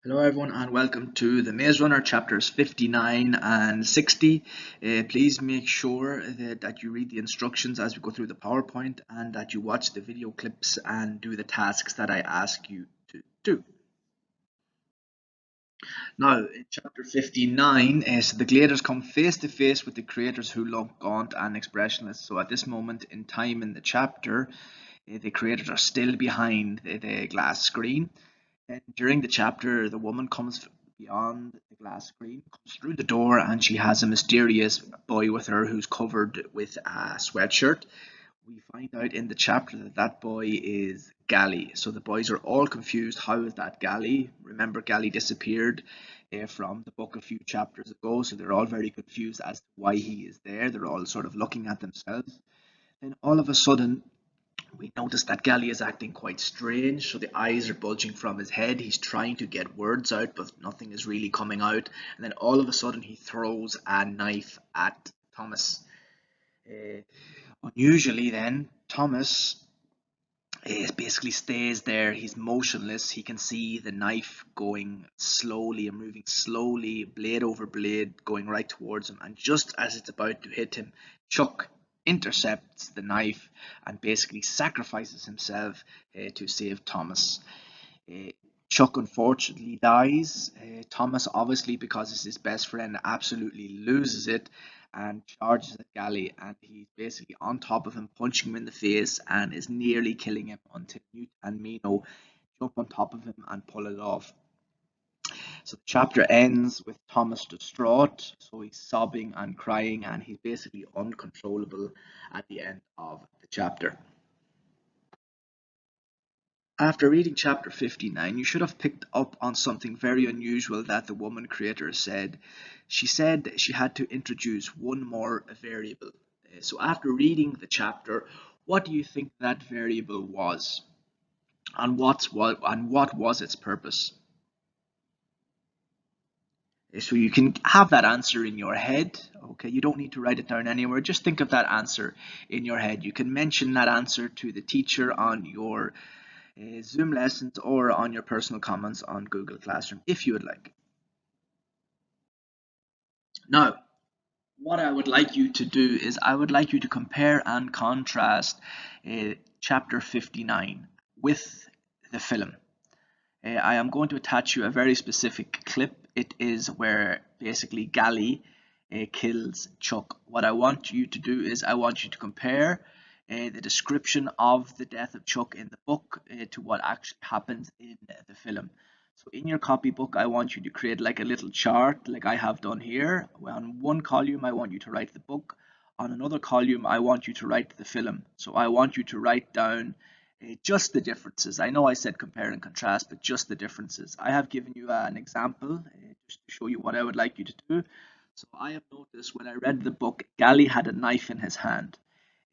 Hello everyone and welcome to the Maze Runner chapters 59 and 60. Please make sure that you read the instructions as we go through the PowerPoint and that you watch the video clips and do the tasks that I ask you to do. Now, in chapter 59, so the Gladers come face to face with the creators who look gaunt and expressionless. So at this moment in time in the chapter, the creators are still behind the glass screen. And during the chapter, the woman comes beyond the glass screen, comes through the door, and she has a mysterious boy with her who's covered with a sweatshirt. We find out in the chapter that that boy is Gally. So the boys are all confused. How is that Gally? Remember, Gally disappeared from the book a few chapters ago, so they're all very confused as to why he is there. They're all sort of looking at themselves. Then all of a sudden, we notice that Gally is acting quite strange, so the eyes are bulging from his head. He's trying to get words out, but nothing is really coming out. And then all of a sudden, he throws a knife at Thomas. Uh, Unusually, then, Thomas basically stays there. He's motionless. He can see the knife going slowly and moving slowly, blade over blade, going right towards him. And just as it's about to hit him, Chuck intercepts the knife and basically sacrifices himself to save Thomas. Uh, Chuck unfortunately dies. Thomas, obviously, because it's his best friend, absolutely loses it and charges at Gally. And he's basically on top of him, punching him in the face, and is nearly killing him until Newt and Mino jump on top of him and pull it off. So the chapter ends with Thomas distraught. So he's sobbing and crying, and he's basically uncontrollable at the end of the chapter. After reading chapter 59, you should have picked up on something very unusual that the woman creator said. She said she had to introduce one more variable. So after reading the chapter, what do you think that variable was? And what was its purpose? So you can have that answer in your head. Okay, you don't need to write it down anywhere. Just think of that answer in your head. You can mention that answer to the teacher on your Zoom lessons or on your personal comments on Google Classroom if you would like. Now, what I would like you to do is I would like you to compare and contrast chapter 59 with the film. I am going to attach you a very specific clip. It is where basically Gally kills Chuck. What I want you to do is I want you to compare the description of the death of Chuck in the book to what actually happens in the film. So in your copybook, I want you to create like a little chart like I have done here. On one column, I want you to write the book. On another column, I want you to write the film. So I want you to write down just the differences. I know I said compare and contrast, but just the differences. I have given you an example just to show you what I would like you to do. So I have noticed when I read the book, Gally had a knife in his hand.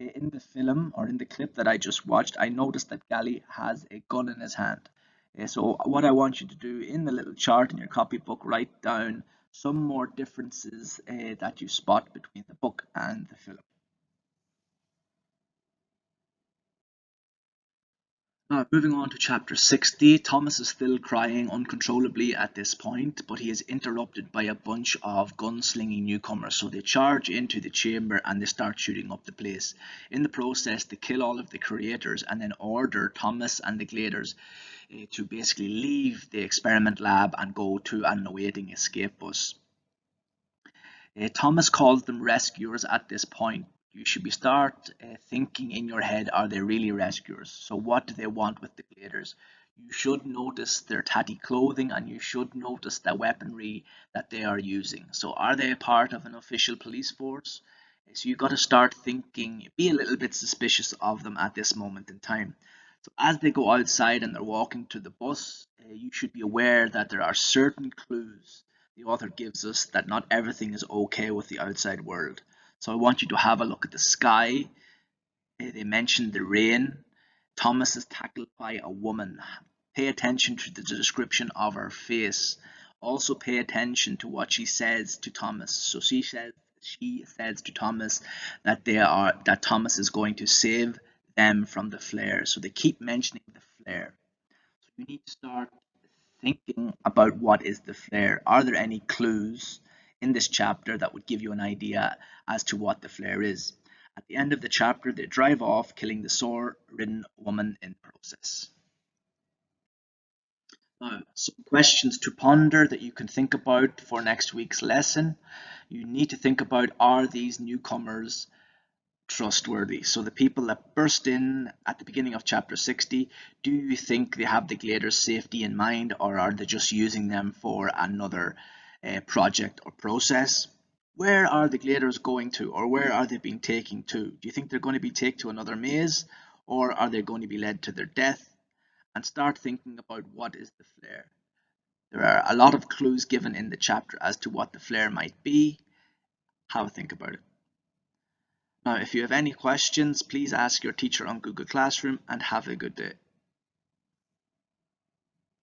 In the film or in the clip that I just watched, I noticed that Gally has a gun in his hand. So what I want you to do in the little chart in your copybook, write down some more differences that you spot between the book and the film. Now, moving on to chapter 60, Thomas is still crying uncontrollably at this point, but he is interrupted by a bunch of gunslinging newcomers. So they charge into the chamber and they start shooting up the place. In the process, they kill all of the creators and then order Thomas and the Gladers to basically leave the experiment lab and go to an awaiting escape bus. Thomas calls them rescuers at this point. You should be start thinking in your head, are they really rescuers? So what do they want with the Gladers? You should notice their tatty clothing and you should notice the weaponry that they are using. So are they a part of an official police force? So you've got to start thinking, be a little bit suspicious of them at this moment in time. So as they go outside and they're walking to the bus, you should be aware that there are certain clues the author gives us that not everything is okay with the outside world. So I want you to have a look at the sky. They mention the rain. Thomas is tackled by a woman. Pay attention to the description of her face. Also pay attention to what she says to Thomas. So she says to Thomas that Thomas is going to save them from the flare. So they keep mentioning the flare. So you need to start thinking about what is the flare. Are there any clues in this chapter that would give you an idea as to what the flare is? At the end of the chapter, they drive off, killing the sore-ridden woman in process. Now, some questions to ponder that you can think about for next week's lesson. You need to think about, are these newcomers trustworthy? So the people that burst in at the beginning of chapter 60, do you think they have the Gladers' safety in mind, or are they just using them for another project or process? Where are the Gladers going to, or where are they being taken to? Do you think they're going to be taken to another maze, or are they going to be led to their death? And start thinking about, what is the flare. There are a lot of clues given in the chapter as to what the flare might be. Have a think about it. Now, if you have any questions, please ask your teacher on Google Classroom, and have a good day.